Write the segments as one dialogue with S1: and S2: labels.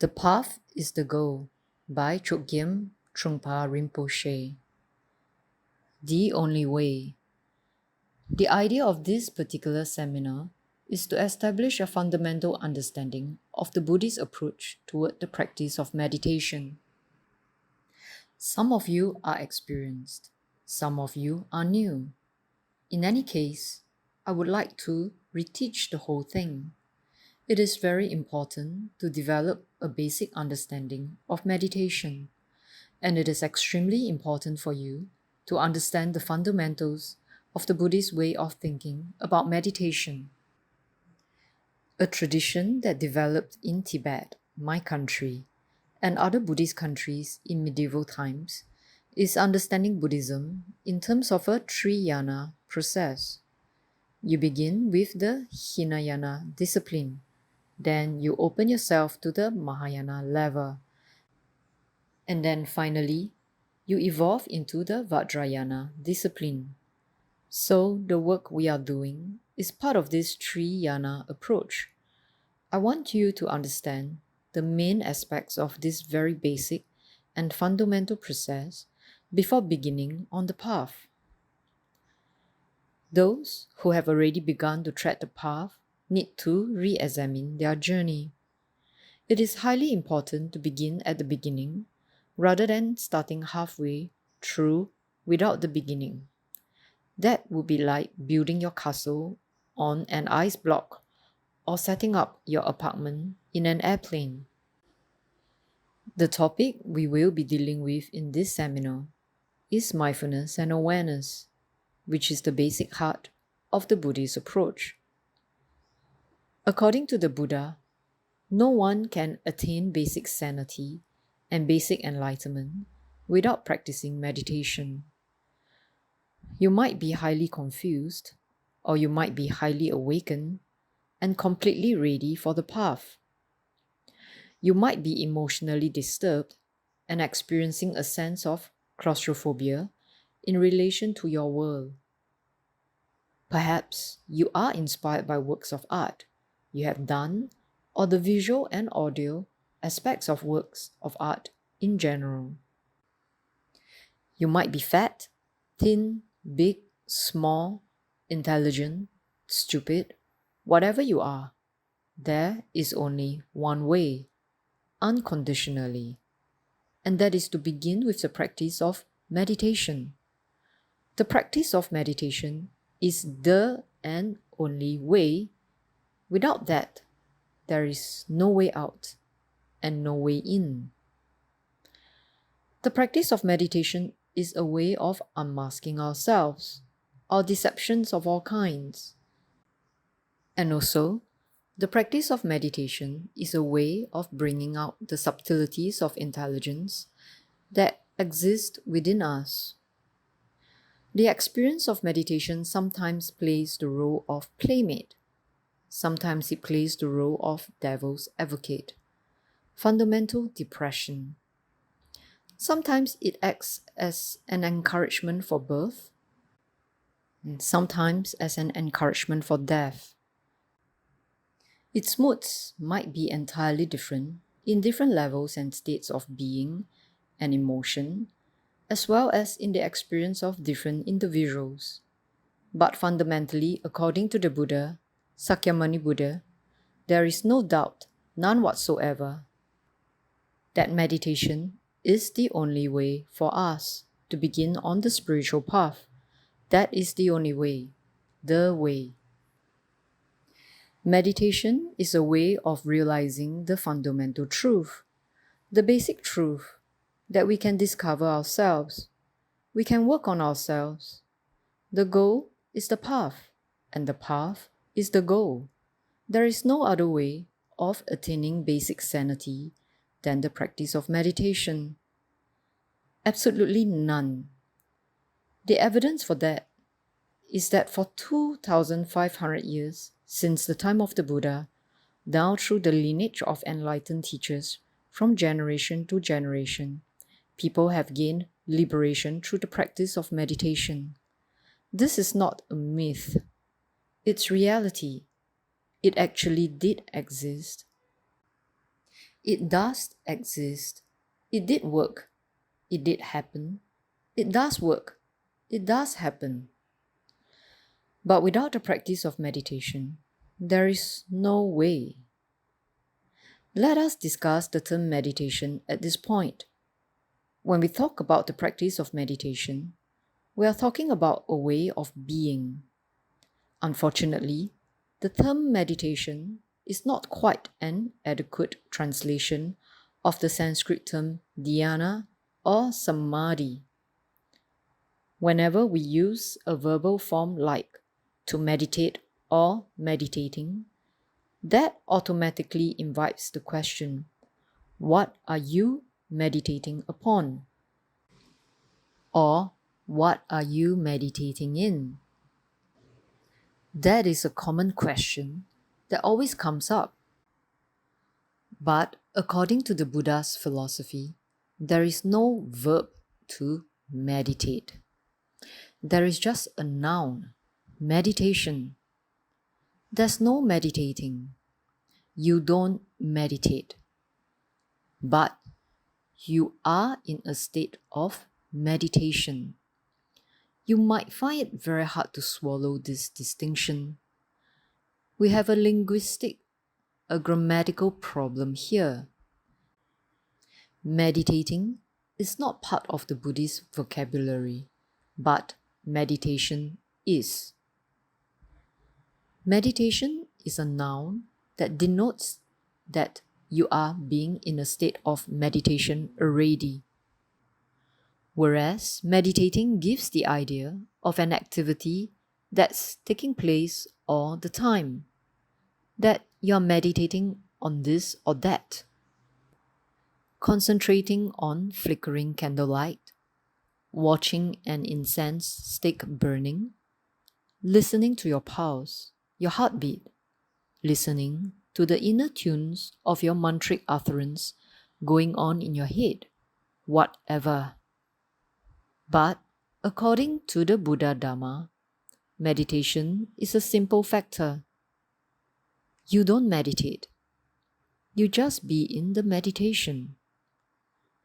S1: The Path is the Goal by Chogyam Trungpa Rinpoche. The Only Way. The idea of this particular seminar is to establish a fundamental understanding of the Buddhist approach toward the practice of meditation. Some of you are experienced, some of you are new. In any case, I would like to reteach the whole thing. It is very important to develop a basic understanding of meditation, and it is extremely important for you to understand the fundamentals of the Buddhist way of thinking about meditation. A tradition that developed in Tibet, my country, and other Buddhist countries in medieval times is understanding Buddhism in terms of a Triyana process. You begin with the Hinayana discipline. Then you open yourself to the Mahayana level. And then finally, you evolve into the Vajrayana discipline. So the work we are doing is part of this Triyana approach. I want you to understand the main aspects of this very basic and fundamental process before beginning on the path. Those who have already begun to tread the path need to re-examine their journey. It is highly important to begin at the beginning rather than starting halfway through without the beginning. That would be like building your castle on an ice block or setting up your apartment in an airplane. The topic we will be dealing with in this seminar is mindfulness and awareness, which is the basic heart of the Buddhist approach. According to the Buddha, no one can attain basic sanity and basic enlightenment without practicing meditation. You might be highly confused, or you might be highly awakened and completely ready for the path. You might be emotionally disturbed and experiencing a sense of claustrophobia in relation to your world. Perhaps you are inspired by works of art you have done or the visual and audio aspects of works of art in general. You might be fat, thin, big, small, intelligent, stupid, whatever you are. There is only one way, unconditionally, and that is to begin with the practice of meditation. The practice of meditation is the and only way. Without that, there is no way out and no way in. The practice of meditation is a way of unmasking ourselves, our deceptions of all kinds. And also, the practice of meditation is a way of bringing out the subtleties of intelligence that exist within us. The experience of meditation sometimes plays the role of playmate. Sometimes it plays the role of devil's advocate, fundamental depression. Sometimes it acts as an encouragement for birth, and sometimes as an encouragement for death. Its moods might be entirely different in different levels and states of being and emotion, as well as in the experience of different individuals. But fundamentally, according to the Buddha, Sakyamuni Buddha, there is no doubt, none whatsoever, that meditation is the only way for us to begin on the spiritual path. That is the only way, the way. Meditation is a way of realizing the fundamental truth, the basic truth, that we can discover ourselves. We can work on ourselves. The goal is the path, and the path is the goal. There is no other way of attaining basic sanity than the practice of meditation. Absolutely none. The evidence for that is that for 2,500 years, since the time of the Buddha, down through the lineage of enlightened teachers, from generation to generation, people have gained liberation through the practice of meditation. This is not a myth. It's reality. It actually did exist. It does exist. It did work. It did happen. It does work. It does happen. But without the practice of meditation, there is no way. Let us discuss the term meditation at this point. When we talk about the practice of meditation, we are talking about a way of being. Unfortunately, the term meditation is not quite an adequate translation of the Sanskrit term dhyana or samadhi. Whenever we use a verbal form like to meditate or meditating, that automatically invites the question, what are you meditating upon? Or what are you meditating in? That is a common question that always comes up. But according to the Buddha's philosophy, there is no verb to meditate. There is just a noun, meditation. There's no meditating. You don't meditate. But you are in a state of meditation. You might find it very hard to swallow this distinction. We have a grammatical problem here. Meditating is not part of the Buddhist vocabulary, but meditation is. Meditation is a noun that denotes that you are being in a state of meditation already. Whereas meditating gives the idea of an activity that's taking place all the time, that you're meditating on this or that, concentrating on flickering candlelight, watching an incense stick burning, listening to your pulse, your heartbeat, listening to the inner tunes of your mantric utterance going on in your head, whatever. But according to the Buddha Dhamma, meditation is a simple factor. You don't meditate. You just be in the meditation.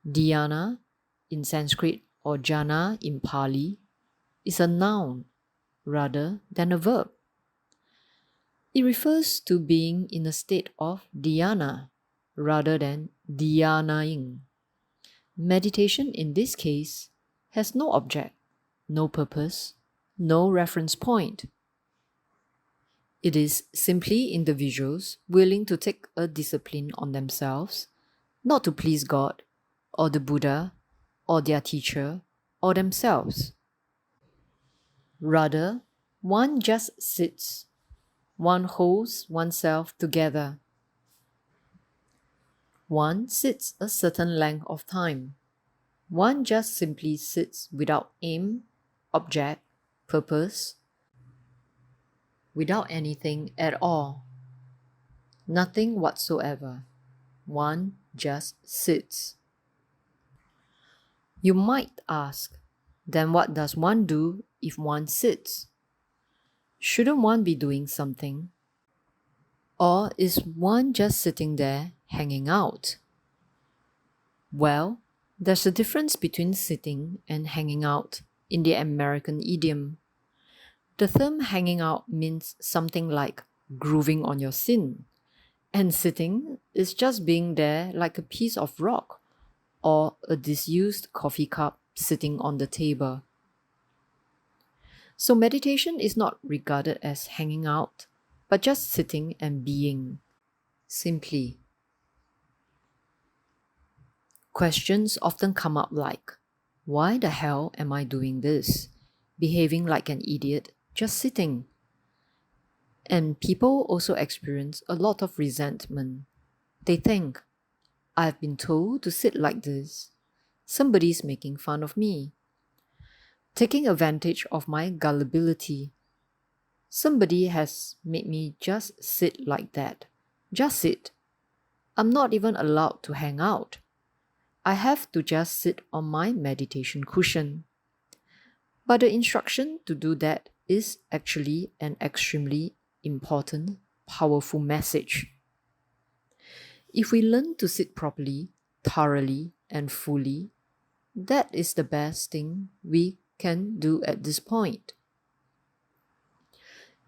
S1: Dhyana in Sanskrit or jhana in Pali is a noun rather than a verb. It refers to being in a state of dhyana rather than dhyanaing. Meditation in this case has no object, no purpose, no reference point. It is simply individuals willing to take a discipline on themselves, not to please God, or the Buddha, or their teacher, or themselves. Rather, one just sits, one holds oneself together. One sits a certain length of time. One just simply sits without aim, object, purpose, without anything at all. Nothing whatsoever. One just sits. You might ask, then what does one do if one sits? Shouldn't one be doing something? Or is one just sitting there hanging out? Well, there's a difference between sitting and hanging out in the American idiom. The term hanging out means something like grooving on your sin, and sitting is just being there like a piece of rock or a disused coffee cup sitting on the table. So meditation is not regarded as hanging out, but just sitting and being, simply. Questions often come up like, why the hell am I doing this? Behaving like an idiot, just sitting. And people also experience a lot of resentment. They think, I've been told to sit like this. Somebody's making fun of me, taking advantage of my gullibility. Somebody has made me just sit like that. Just sit. I'm not even allowed to hang out. I have to just sit on my meditation cushion. But the instruction to do that is actually an extremely important, powerful message. If we learn to sit properly, thoroughly, and fully, that is the best thing we can do at this point.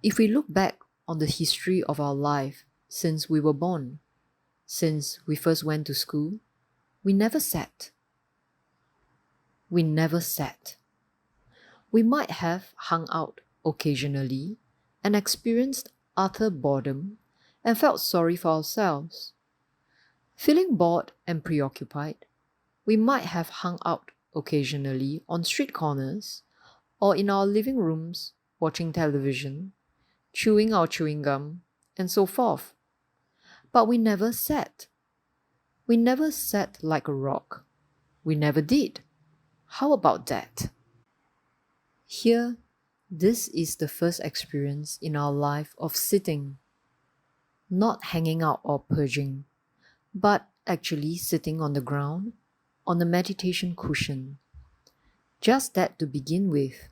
S1: If we look back on the history of our life since we were born, since we first went to school, we never sat. We never sat. We might have hung out occasionally and experienced utter boredom and felt sorry for ourselves. Feeling bored and preoccupied, we might have hung out occasionally on street corners or in our living rooms watching television, chewing our chewing gum, and so forth. But we never sat. We never sat like a rock. We never did. How about that? Here, this is the first experience in our life of sitting, not hanging out or purging, but actually sitting on the ground, on the meditation cushion. Just that to begin with,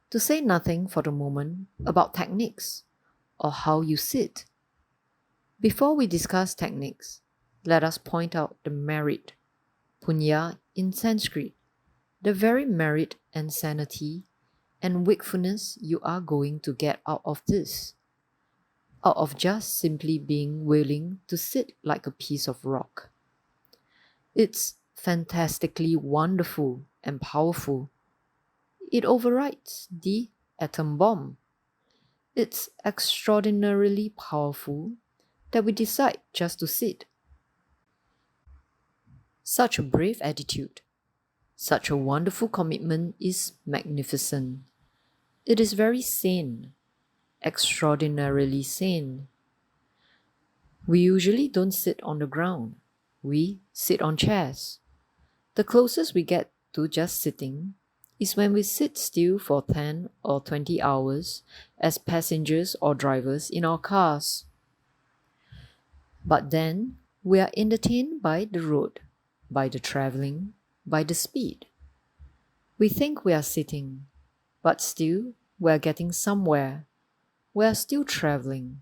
S1: to say nothing for the moment about techniques or how you sit. Before we discuss techniques, let us point out the merit, punya in Sanskrit, the very merit and sanity and wakefulness you are going to get out of this, out of just simply being willing to sit like a piece of rock. It's fantastically wonderful and powerful. It overrides the atom bomb. It's extraordinarily powerful that we decide just to sit. Such a brave attitude, such a wonderful commitment is magnificent. It is very sane, extraordinarily sane. We usually don't sit on the ground. We sit on chairs. The closest we get to just sitting is when we sit still for 10 or 20 hours as passengers or drivers in our cars. But then we are entertained by the road, by the traveling, by the speed. We think we are sitting, but still we are getting somewhere. We are still traveling.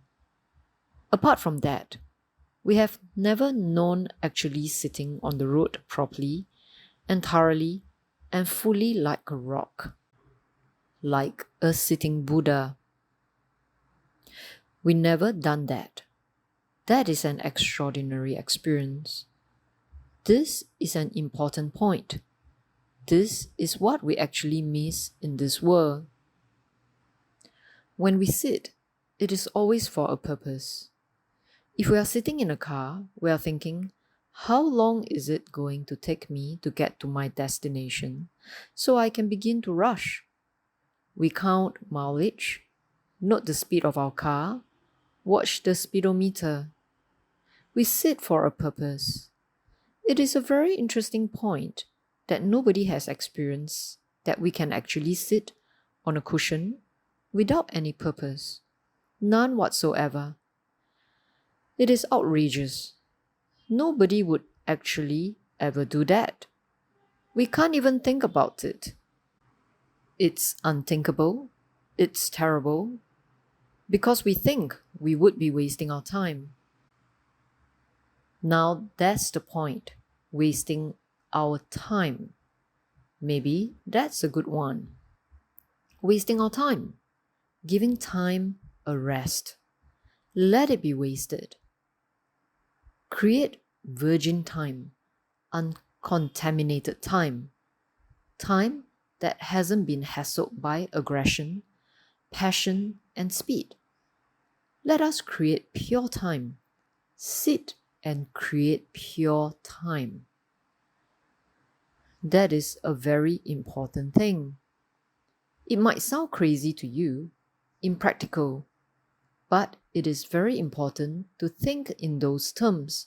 S1: Apart from that, we have never known actually sitting on the road properly and thoroughly and fully like a rock, like a sitting Buddha. We never done that. That is an extraordinary experience. This is an important point. This is what we actually miss in this world. When we sit, it is always for a purpose. If we are sitting in a car, we are thinking, how long is it going to take me to get to my destination so I can begin to rush? We count mileage, note the speed of our car, watch the speedometer. We sit for a purpose. It is a very interesting point that nobody has experienced that we can actually sit on a cushion without any purpose, none whatsoever. It is outrageous. Nobody would actually ever do that. We can't even think about it. It's unthinkable. It's terrible. Because we think we would be wasting our time. Now that's the point. Wasting our time. Maybe that's a good one. Wasting our time. Giving time a rest. Let it be wasted. Create virgin time, uncontaminated time, time that hasn't been hassled by aggression, passion, and speed. Let us create pure time. Sit and create pure time. That is a very important thing. It might sound crazy to you, impractical, but it is very important to think in those terms.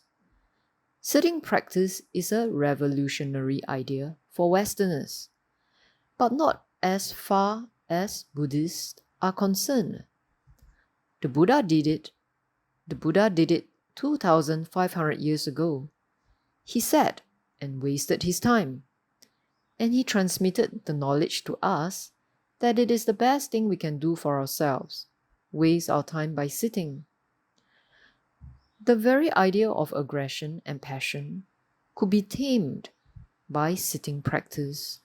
S1: Sitting practice is a revolutionary idea for Westerners, but not as far as Buddhists are concerned. The Buddha did it. The Buddha did it 2,500 years ago. He sat and wasted his time, and he transmitted the knowledge to us that it is the best thing we can do for ourselves. Waste our time by sitting. The very idea of aggression and passion could be tamed by sitting practice.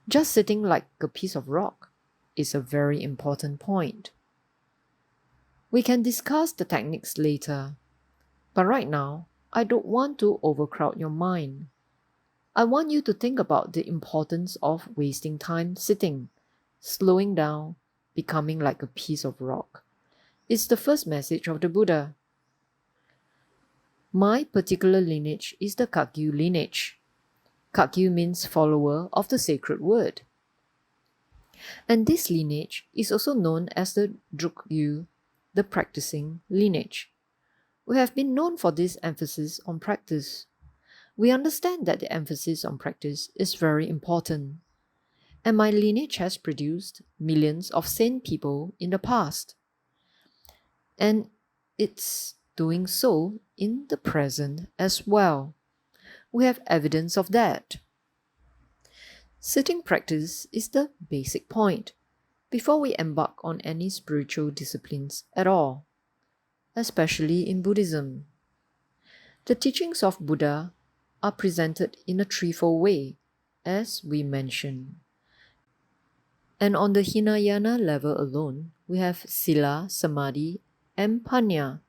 S1: Just sitting like a piece of rock is a very important point. We can discuss the techniques later, but right now, I don't want to overcrowd your mind. I want you to think about the importance of wasting time sitting, slowing down, becoming like a piece of rock. It's the first message of the Buddha. My particular lineage is the Kakyu lineage. Kakyu means follower of the sacred word. And this lineage is also known as the Drukyu, the practicing lineage. We have been known for this emphasis on practice. We understand that the emphasis on practice is very important. And my lineage has produced millions of sane people in the past. And it's doing so in the present as well. We have evidence of that. Sitting practice is the basic point before we embark on any spiritual disciplines at all, especially in Buddhism. The teachings of Buddha are presented in a threefold way, as we mentioned. And on the Hinayana level alone, we have Sila, Samadhi, and Panya,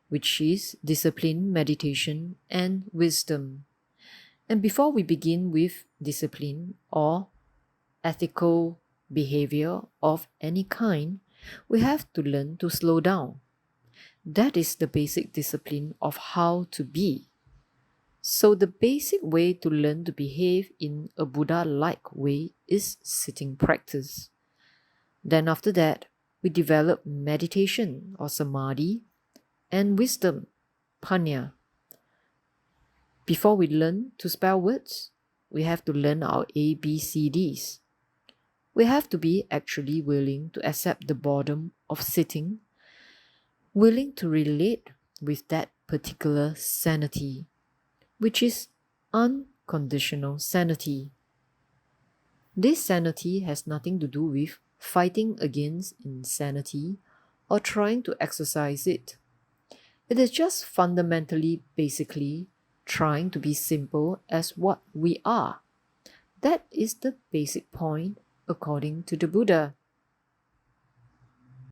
S1: which is discipline, meditation, and wisdom. And before we begin with discipline or ethical behavior of any kind, we have to learn to slow down. That is the basic discipline of how to be. So the basic way to learn to behave in a Buddha-like way is sitting practice. Then after that, we develop meditation or samadhi and wisdom, panya. Before we learn to spell words, we have to learn our ABCDs. We have to be actually willing to accept the boredom of sitting, willing to relate with that particular sanity, which is unconditional sanity. This sanity has nothing to do with fighting against insanity or trying to exercise it. It is just fundamentally, basically, trying to be simple as what we are. That is the basic point according to the Buddha.